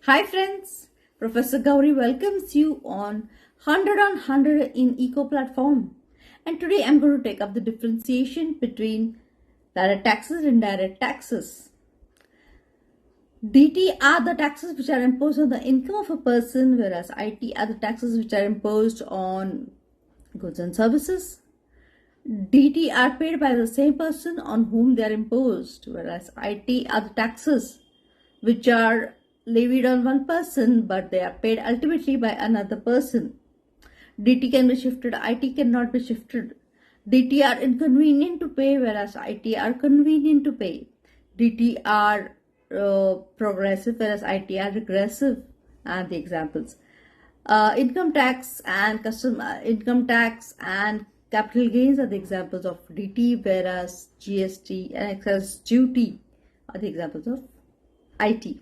Hi friends, Professor Gauri welcomes you on 100 on 100 in Eco platform. And today I'm going to take up the differentiation between direct taxes and indirect taxes. DT are the taxes which are imposed on the income of a person, whereas IT are the taxes which are imposed on goods and services. DT are paid by the same person on whom they are imposed, whereas IT are the taxes which are levied on one person but they are paid ultimately by another person. DT can be shifted, IT cannot be shifted. DT are inconvenient to pay, whereas IT are convenient to pay. DT are progressive, whereas IT are regressive. And the examples: income tax and income tax and capital gains are the examples of DT, whereas GST and excess duty are the examples of IT.